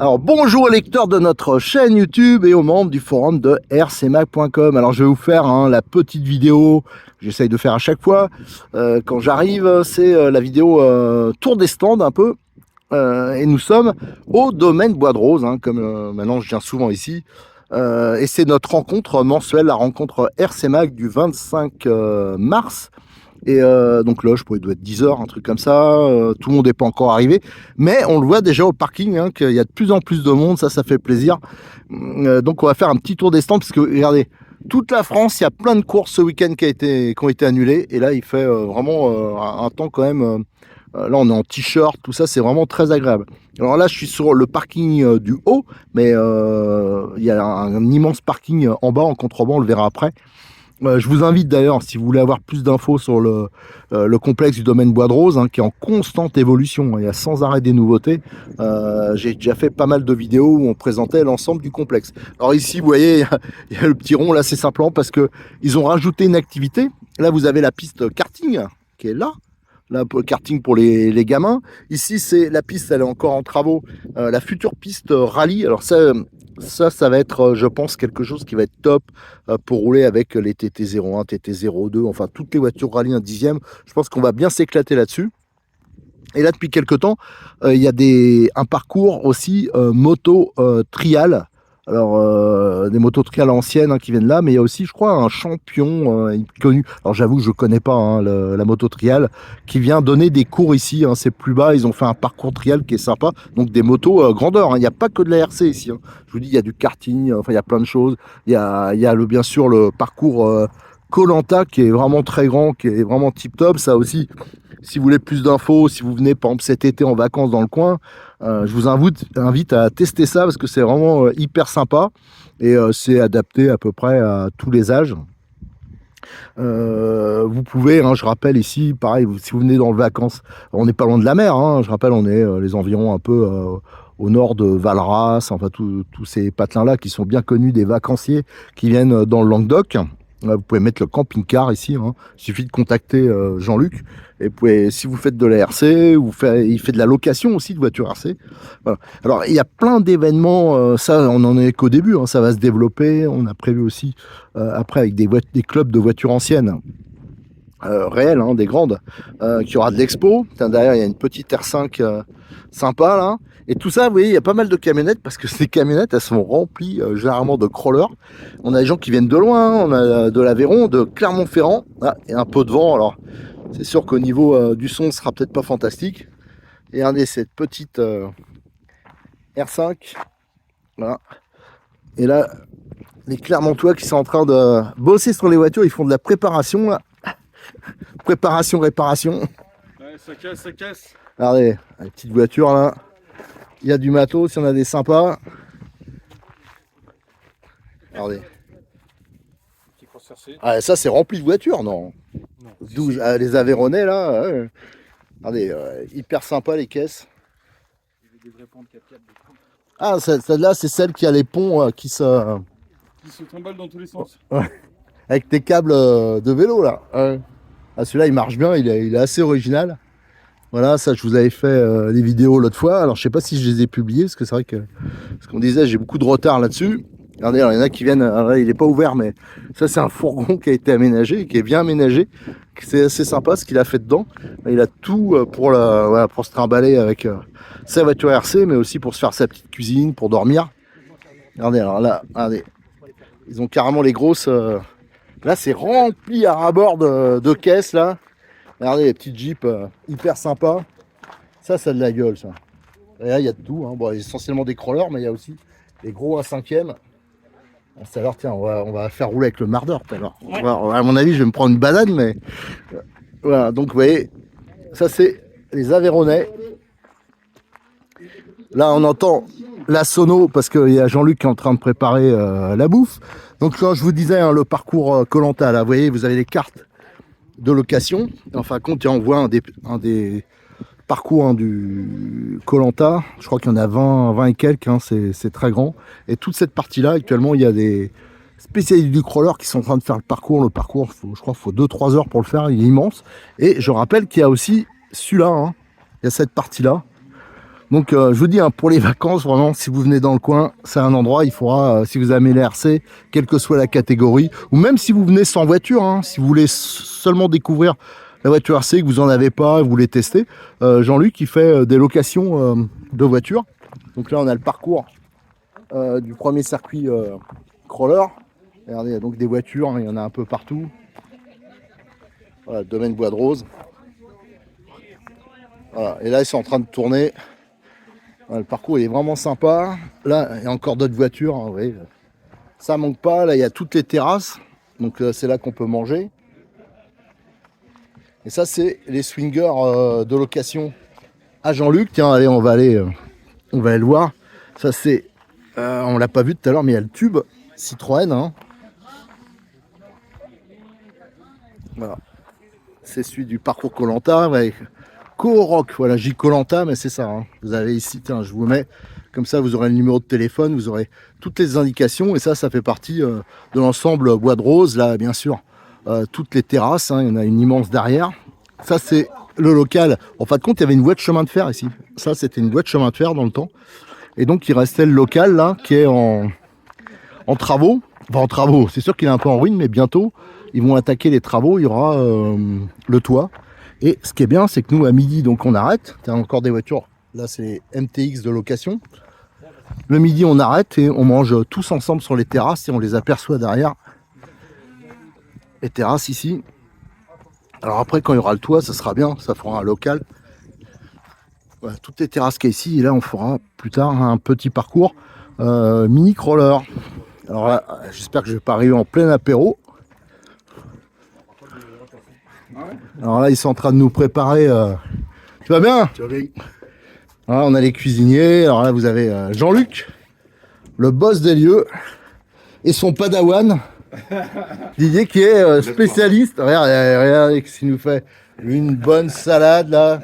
Alors bonjour aux lecteurs de notre chaîne YouTube et aux membres du forum de rcmac.com. Alors je vais vous faire la petite vidéo que j'essaye de faire à chaque fois quand j'arrive. C'est la vidéo tour des stands un peu. Et nous sommes au domaine Bois de Rose, comme maintenant je viens souvent ici. Et c'est notre rencontre mensuelle, la rencontre RCMac du 25 mars. Et donc là, il doit être 10h, un truc comme ça. Tout le monde n'est pas encore arrivé. Mais on le voit déjà au parking, qu'il y a de plus en plus de monde. Ça fait plaisir. Donc on va faire un petit tour des stands. Parce que regardez, toute la France, il y a plein de courses ce week-end qui ont été annulées. Et là, il fait vraiment un temps quand même. Là, on est en t-shirt, tout ça. C'est vraiment très agréable. Alors là, je suis sur le parking du haut. Mais il y a un immense parking en bas, en contrebas. On le verra après. Je vous invite d'ailleurs, si vous voulez avoir plus d'infos sur le complexe du domaine Bois de Rose, qui est en constante évolution. Il y a sans arrêt des nouveautés. J'ai déjà fait pas mal de vidéos où on présentait l'ensemble du complexe. Alors ici, vous voyez, il y a le petit rond, là, c'est simplement parce qu'ils ont rajouté une activité. Là, vous avez la piste karting qui est là. Là, karting pour les gamins. Ici, c'est la piste, elle est encore en travaux. La future piste rallye. Alors ça va être, je pense, quelque chose qui va être top pour rouler avec les TT01, TT02, enfin toutes les voitures rallye 1 dixième. Je pense qu'on va bien s'éclater là-dessus. Et là, depuis quelques temps, il y a un parcours aussi moto trial. Alors, des motos trial anciennes qui viennent là, mais il y a aussi, je crois, un champion connu. Alors, j'avoue, je ne connais pas la moto trial qui vient donner des cours ici. C'est plus bas, ils ont fait un parcours trial qui est sympa. Donc, des motos grandeur. Il n'y a pas que de la RC ici. Je vous dis, il y a du karting, enfin, il y a plein de choses. Il y a bien sûr le parcours Koh-Lanta qui est vraiment très grand, qui est vraiment tip-top. Ça aussi, si vous voulez plus d'infos, si vous venez par exemple cet été en vacances dans le coin, je vous invite à tester ça parce que c'est vraiment hyper sympa et c'est adapté à peu près à tous les âges. Vous pouvez, je rappelle ici, pareil, si vous venez dans les vacances, on n'est pas loin de la mer, je rappelle, on est les environs un peu au nord de Valras, enfin tous ces patelins-là qui sont bien connus des vacanciers qui viennent dans le Languedoc. Là, vous pouvez mettre le camping-car ici, il suffit de contacter Jean-Luc. Et si vous faites de la RC, il fait de la location aussi de voitures RC. Voilà. Alors, il y a plein d'événements, ça, on n'en est qu'au début, ça va se développer. On a prévu aussi, après, avec des clubs de voitures anciennes, réelles, des grandes, qu'il y aura de l'expo. Derrière, il y a une petite R5 sympa, là. Et tout ça, vous voyez, il y a pas mal de camionnettes parce que ces camionnettes, elles sont remplies généralement de crawlers. On a des gens qui viennent de loin, on a de l'Aveyron, de Clermont-Ferrand, et un peu de vent. Alors, c'est sûr qu'au niveau du son, ce sera peut-être pas fantastique. Et regardez cette petite R5. Voilà. Et là, les Clermontois qui sont en train de bosser sur les voitures, ils font de la préparation, là. Préparation, réparation. Ouais, ça casse, ça casse. Regardez, la petite voiture, là. Il y a du matos, il y en a des sympas. Regardez. Ah, ça, c'est rempli de voitures, non? 12, les Aveyronnais, là. Regardez, hyper sympa les caisses. Ah, celle-là, c'est celle qui a les ponts qui se trimballent dans tous les sens. Avec tes câbles de vélo, là. Ah, celui-là, il marche bien, il est assez original. Voilà, ça, je vous avais fait des vidéos l'autre fois. Alors, je sais pas si je les ai publiées, parce que c'est vrai que, ce qu'on disait, j'ai beaucoup de retard là-dessus. Regardez, alors, il y en a qui viennent, alors là, il n'est pas ouvert, mais ça, c'est un fourgon qui a été aménagé, qui est bien aménagé. C'est assez sympa ce qu'il a fait dedans. Il a tout pour se trimballer avec sa voiture RC, mais aussi pour se faire sa petite cuisine, pour dormir. Regardez, alors là, regardez. Ils ont carrément les grosses... Là, c'est rempli à ras-bord de caisses, là. Regardez les petites jeeps hyper sympas. Ça a de la gueule, ça. Et là, il y a de tout. Bon, essentiellement des crawlers, mais il y a aussi des gros 1/5e. Ça alors, tiens, on va faire rouler avec le mardeur tout à l'heure. Ouais. À mon avis, je vais me prendre une banane, mais voilà. Donc, vous voyez, ça, c'est les Aveyronnais. Là, on entend la sono parce qu'il y a Jean-Luc qui est en train de préparer la bouffe. Donc, quand je vous disais, le parcours Koh-Lanta, là, vous voyez, vous avez les cartes de location. En fin de compte, on voit un des parcours du Koh-Lanta. Je crois qu'il y en a 20 et quelques, c'est très grand. Et toute cette partie-là, actuellement, il y a des spécialistes du crawler qui sont en train de faire le parcours. Le parcours, je crois qu'il faut 2-3 heures pour le faire, il est immense. Et je rappelle qu'il y a aussi celui-là, il y a cette partie-là. Donc je vous dis, hein, pour les vacances, vraiment, si vous venez dans le coin, c'est un endroit, il faudra, si vous aimez les RC, quelle que soit la catégorie, ou même si vous venez sans voiture, hein, si vous voulez seulement découvrir la voiture RC, que vous n'en avez pas, vous voulez tester, Jean-Luc, il fait des locations de voitures. Donc là, on a le parcours du premier circuit crawler. Regardez, il y a donc des voitures, hein, il y en a un peu partout. Voilà, domaine Bois de Rose. Voilà, et là, ils sont en train de tourner. Voilà, le parcours il est vraiment sympa. Là, il y a encore d'autres voitures. Hein, oui. Ça manque pas. Là, il y a toutes les terrasses. Donc, c'est là qu'on peut manger. Et ça, c'est les swingers de location à Jean-Luc. Tiens, allez, on va aller le voir. Ça, c'est... on l'a pas vu tout à l'heure, mais il y a le tube Citroën. Hein. Voilà. C'est celui du parcours Koh-Lanta. Ouais. Rock, voilà, j'ai Koh-Lanta, mais c'est ça. Hein. Vous avez ici, tiens, je vous mets, comme ça vous aurez le numéro de téléphone, vous aurez toutes les indications, et ça fait partie de l'ensemble Bois de Rose, là, bien sûr, toutes les terrasses, hein, il y en a une immense derrière. Ça, c'est le local. En fin de compte, il y avait une voie de chemin de fer ici. Ça, c'était une voie de chemin de fer dans le temps. Et donc, il restait le local, là, qui est en travaux. Enfin, en travaux, c'est sûr qu'il est un peu en ruine, mais bientôt, ils vont attaquer les travaux, il y aura le toit. Et ce qui est bien, c'est que nous, à midi, donc on arrête. Il y a encore des voitures. Là, c'est les MTX de location. Le midi, on arrête et on mange tous ensemble sur les terrasses et on les aperçoit derrière. Les terrasses ici. Alors après, quand il y aura le toit, ça sera bien. Ça fera un local. Voilà, toutes les terrasses qu'il y a ici. Et là, on fera plus tard un petit parcours mini crawler. Alors là, j'espère que je ne vais pas arriver en plein apéro. Alors là, ils sont en train de nous préparer. Tu vas bien? Tu vas bien. Voilà, on a les cuisiniers. Alors là, vous avez Jean-Luc, le boss des lieux, et son padawan, Didier, qui est spécialiste. Regardez ce qu'il nous fait. Une bonne salade là.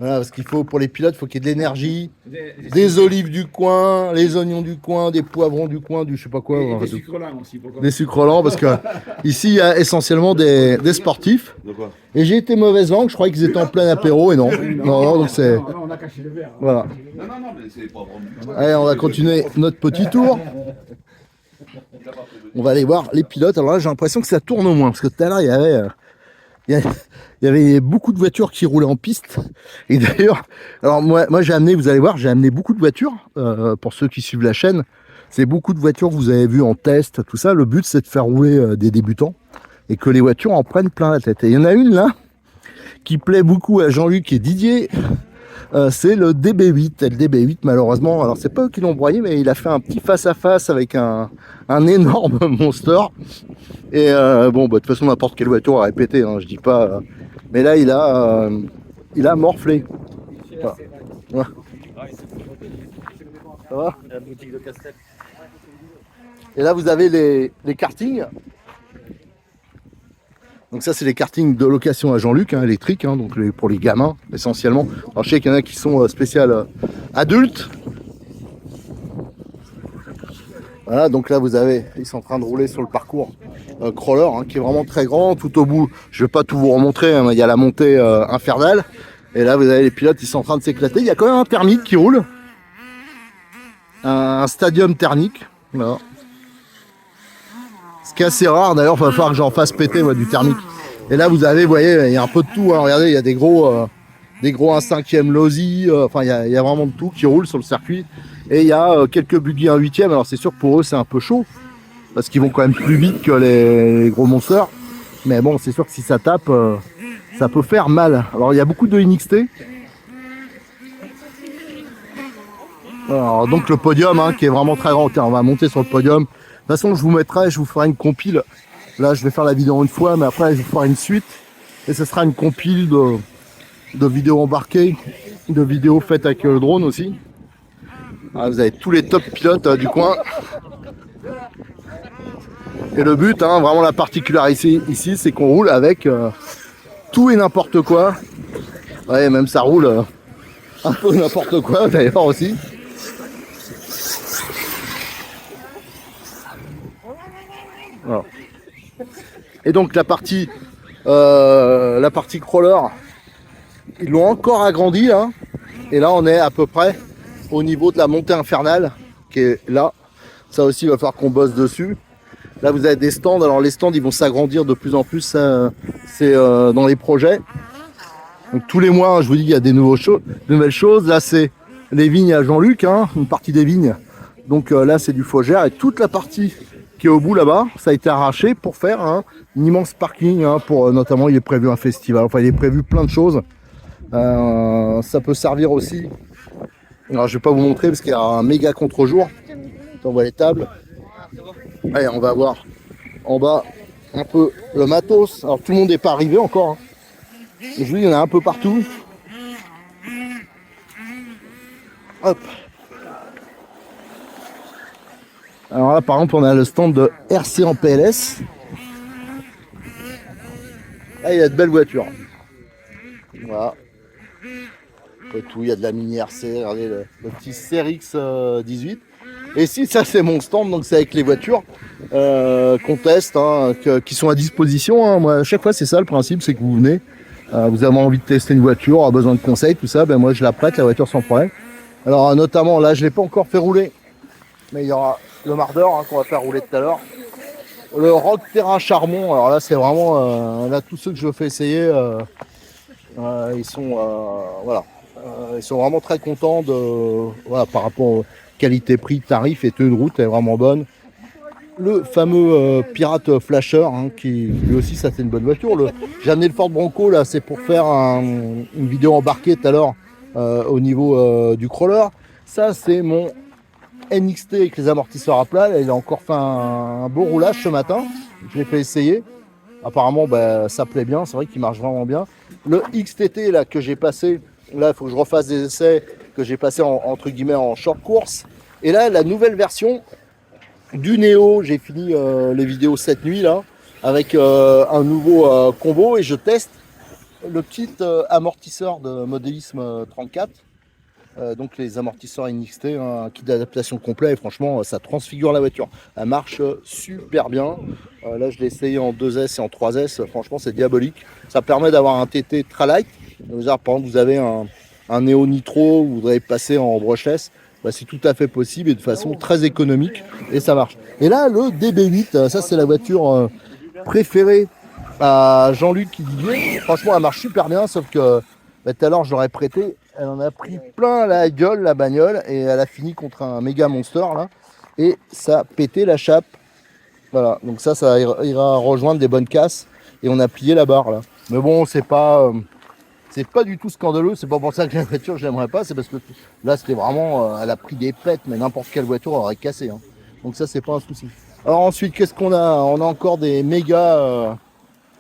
Voilà, parce qu'il faut, pour les pilotes, il faut qu'il y ait de l'énergie, des olives du coin, les oignons du coin, des poivrons du coin, du je sais pas quoi. Et des sucres lents aussi. Des sucres lents, parce que ici, il y a essentiellement des sportifs. Et j'ai été mauvaise langue, je croyais qu'ils étaient en plein apéro, et non. Non, donc c'est... Non, on a caché le verre. Voilà. Non, mais c'est pas vraiment... Allez, on va continuer notre petit tour. On va aller voir les pilotes. Alors là, j'ai l'impression que ça tourne au moins, parce que tout à l'heure, il y avait beaucoup de voitures qui roulaient en piste. Et d'ailleurs, alors moi j'ai amené, vous allez voir, j'ai amené beaucoup de voitures. Pour ceux qui suivent la chaîne, c'est beaucoup de voitures que vous avez vues en test, tout ça. Le but, c'est de faire rouler des débutants et que les voitures en prennent plein la tête. Et il y en a une là qui plaît beaucoup à Jean-Luc et Didier. C'est le DB8. Et le DB8, malheureusement, alors c'est pas eux qui l'ont broyé, mais il a fait un petit face-à-face avec un énorme monster. Et bon, bah, de toute façon, n'importe quelle voiture a répété, hein, je dis pas. Mais là, il a morflé. Voilà. Ouais. Ça va ? La boutique de Castel. Et là, vous avez les kartings. Donc ça, c'est les kartings de location à Jean-Luc, hein, électriques, hein, donc pour les gamins, essentiellement. Alors, je sais qu'il y en a qui sont spéciales adultes. Voilà, donc là, vous avez, ils sont en train de rouler sur le parcours crawler, hein, qui est vraiment très grand. Tout au bout, je ne vais pas tout vous remontrer, hein, il y a la montée infernale. Et là, vous avez les pilotes, ils sont en train de s'éclater. Il y a quand même un thermique qui roule. Un stadium thermique. Voilà. Ce qui est assez rare, d'ailleurs, il va falloir que j'en fasse péter du thermique. Et là, vous avez, vous voyez, il y a un peu de tout. Hein. Regardez, il y a des gros 1/5e Losi. Enfin, il y a vraiment de tout qui roule sur le circuit. Et il y a quelques buggy 1/8e. Alors, c'est sûr que pour eux, c'est un peu chaud. Parce qu'ils vont quand même plus vite que les gros monsters. Mais bon, c'est sûr que si ça tape, ça peut faire mal. Alors, il y a beaucoup de NXT. Alors, donc, le podium, hein, qui est vraiment très grand. Tiens, on va monter sur le podium. De toute façon, je vous ferai une compile. Là, je vais faire la vidéo une fois, mais après, je vous ferai une suite. Et ce sera une compile de vidéos embarquées, de vidéos faites avec le drone aussi. Ah, vous avez tous les top pilotes du coin. Et le but, hein, vraiment la particularité ici, c'est qu'on roule avec tout et n'importe quoi. Ouais, même ça roule un peu n'importe quoi d'ailleurs aussi. Voilà. Et donc la partie crawler, ils l'ont encore agrandi là. Et là, on est à peu près au niveau de la montée infernale qui est là. Ça aussi, il va falloir qu'on bosse dessus. Là, vous avez des stands. Alors, les stands, ils vont s'agrandir de plus en plus. C'est dans les projets. Donc, tous les mois, je vous dis, il y a des nouvelles choses. Là, c'est les vignes à Jean-Luc, hein, une partie des vignes. Donc là, c'est du Faugère. Et toute la partie qui est au bout là-bas, ça a été arraché pour faire un immense parking. Hein, pour, notamment, il est prévu un festival. Enfin, il est prévu plein de choses. Ça peut servir aussi. Alors, je vais pas vous montrer parce qu'il y a un méga contre-jour. On voit les tables. Allez, on va voir en bas un peu le matos. Alors, tout le monde n'est pas arrivé encore. Hein. Je vous dis, il y en a un peu partout. Hop. Alors là, par exemple, on a le stand de RC en PLS. Là, il y a de belles voitures. Voilà. Tout, il y a de la mini RC. Regardez le petit CRX 18. Et si, ça, c'est mon stand. Donc, c'est avec les voitures qu'on teste, hein, qui sont à disposition. Hein. Moi, à chaque fois, c'est ça le principe, c'est que vous venez. Vous avez envie de tester une voiture, a besoin de conseils, tout ça. Ben, moi, je la prête, la voiture sans problème. Alors, notamment, là, je ne l'ai pas encore fait rouler. Mais il y aura le Marder hein, qu'on va faire rouler tout à l'heure. Le Rock Terrain Charmont, alors là c'est vraiment là tous ceux que je fais essayer, ils sont voilà, ils sont vraiment très contents de voilà par rapport aux qualité-prix, tarif et tenue de route, elle est vraiment bonne. Le fameux Pirate Flasher, hein, qui lui aussi ça c'est une bonne voiture. J'ai amené le Ford Bronco là, c'est pour faire une vidéo embarquée tout à l'heure au niveau du crawler. Ça c'est mon NXT avec les amortisseurs à plat, il a encore fait un beau roulage ce matin, je l'ai fait essayer, apparemment bah, ça plaît bien, c'est vrai qu'il marche vraiment bien. Le XTT là que j'ai passé, là il faut que je refasse des essais, que j'ai passé entre guillemets en short course, et là la nouvelle version du Neo, j'ai fini les vidéos cette nuit là, avec un nouveau combo et je teste le petit amortisseur de modélisme 34. Donc les amortisseurs NXT, un kit d'adaptation complet et franchement ça transfigure la voiture. Elle marche super bien. Là je l'ai essayé en 2S et en 3S, franchement c'est diabolique. Ça permet d'avoir un TT très light. Par exemple vous avez un Neo Nitro, vous voudrez passer en brushless, bah, c'est tout à fait possible et de façon très économique et ça marche. Et là le DB8, ça c'est la voiture préférée à Jean-Luc Didier. Franchement elle marche super bien sauf que bah, tout à l'heure je l'aurais prêté. Elle en a pris plein la gueule, la bagnole, et elle a fini contre un méga monster là, et ça a pété la chape. Voilà, donc ça ira rejoindre des bonnes casses, et on a plié la barre là. Mais bon, c'est pas du tout scandaleux, c'est pas pour ça que la voiture je l'aimerais pas, c'est parce que là c'était vraiment, elle a pris des pètes, mais n'importe quelle voiture aurait cassé. Hein. Donc ça c'est pas un souci. Alors ensuite, qu'est-ce qu'on a? On a encore des méga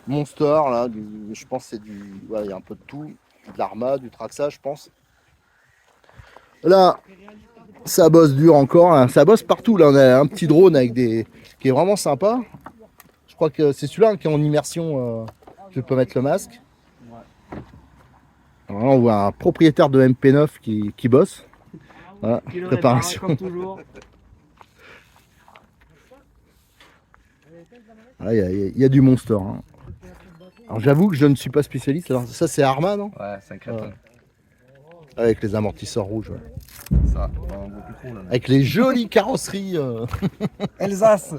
monsters là, je pense que c'est du, voilà, il y a un peu de tout. De l'Arma, du Traxa, je pense. Là, ça bosse dur encore. Hein. Ça bosse partout. Là, on a un petit drone avec qui est vraiment sympa. Je crois que c'est celui-là qui est en immersion. Je peux mettre le masque. Alors là, on voit un propriétaire de MP9 qui bosse. Voilà, préparation. Comme toujours. Il y a du monster. Hein. Alors j'avoue que je ne suis pas spécialiste. Alors ça c'est Arma, non? Ouais, c'est un crétin. Avec les amortisseurs rouges. Ouais. Ça, on voit plus trop là. Avec les jolies carrosseries. Alsace.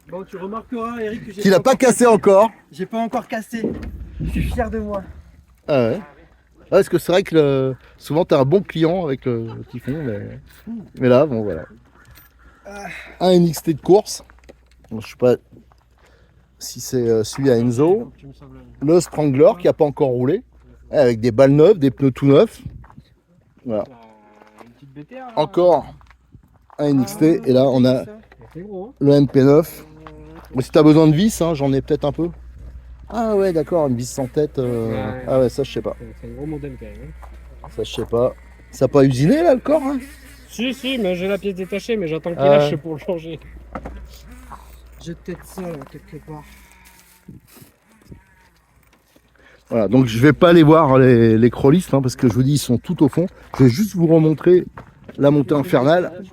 Bon, tu remarqueras, Eric, que Qu'il n'a pas cassé encore. J'ai pas encore cassé. Je suis fier de moi. Ah ouais. Ouais, parce que c'est vrai que souvent tu as un bon client avec le Typhon, mais là, bon voilà. Un NXT de course. Bon, je sais pas si c'est celui à Enzo. Le Strangler qui n'a pas encore roulé. Avec des balles neuves, des pneus tout neufs. Voilà. Encore un NXT. Et là, on a le MP9. Mais si tu as besoin de vis, hein, j'en ai peut-être un peu. Ah ouais, d'accord, une vis sans tête. Ah ouais, ça, je sais pas. C'est un gros modèle quand même. Ça, je sais pas. Ça n'a pas usiné là le corps hein? Si, mais j'ai la pièce détachée, mais j'attends qu'il lâche pour le changer. J'ai peut-être ça là, quelque part. Voilà, donc je vais pas aller voir les crawlistes hein, parce que je vous dis ils sont tout au fond. Je vais juste vous remontrer la montée infernale.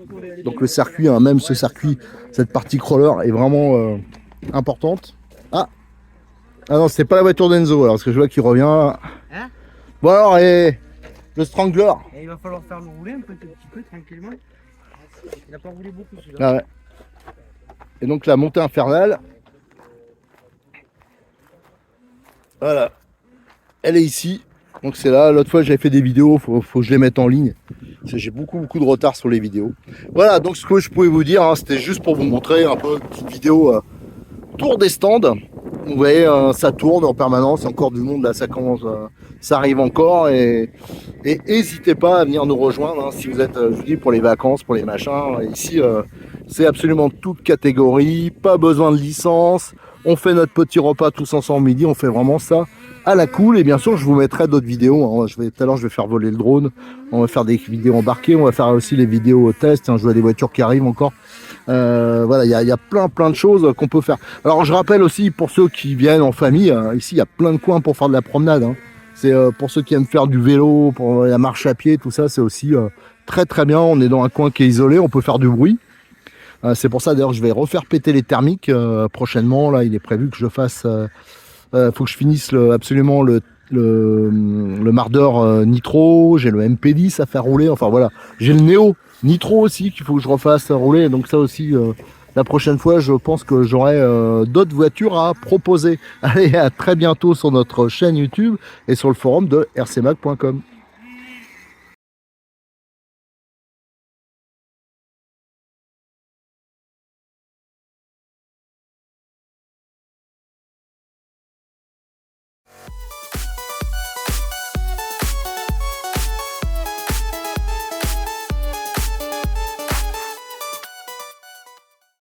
Donc le circuit, hein, même ce circuit, cette partie crawler est vraiment importante. Ah non, c'est pas la voiture d'Enzo alors parce que je vois qu'il revient. Hein? Bon alors, et le Strangler. Et il va falloir faire le rouler un petit peu tranquillement. Il n'a pas roulé beaucoup celui-là. Ah ouais. Et donc la montée infernale. Voilà. Elle est ici. Donc c'est là. L'autre fois j'avais fait des vidéos. Faut que je les mette en ligne. Parce que j'ai beaucoup de retard sur les vidéos. Voilà. Donc ce que je pouvais vous dire, hein, c'était juste pour vous montrer un peu une petite vidéo tour des stands. Vous voyez, ça tourne en permanence. Il y a encore du monde là. Ça commence. Ça arrive encore. Et n'hésitez pas à venir nous rejoindre hein, si vous êtes, je vous dis, pour les vacances, pour les machins. Ici, c'est absolument toute catégorie. Pas besoin de licence. On fait notre petit repas tous ensemble midi. On fait vraiment ça à la cool. Et bien sûr, je vous mettrai d'autres vidéos. Hein. Tout à l'heure, je vais faire voler le drone. On va faire des vidéos embarquées. On va faire aussi les vidéos test. Hein. Je vois des voitures qui arrivent encore. Voilà, il y a plein de choses qu'on peut faire. Alors, je rappelle aussi pour ceux qui viennent en famille. Ici, il y a plein de coins pour faire de la promenade. Hein. C'est pour ceux qui aiment faire du vélo, pour la marche à pied, tout ça, c'est aussi très bien. On est dans un coin qui est isolé, on peut faire du bruit. C'est pour ça d'ailleurs je vais refaire péter les thermiques prochainement. Là, il est prévu que je fasse. Faut que je finisse absolument le Marder Nitro. J'ai le MP10 à faire rouler. Enfin voilà, j'ai le Neo Nitro aussi qu'il faut que je refasse rouler. Donc ça aussi. La prochaine fois, je pense que j'aurai d'autres voitures à proposer. Allez, à très bientôt sur notre chaîne YouTube et sur le forum de rcmag.com.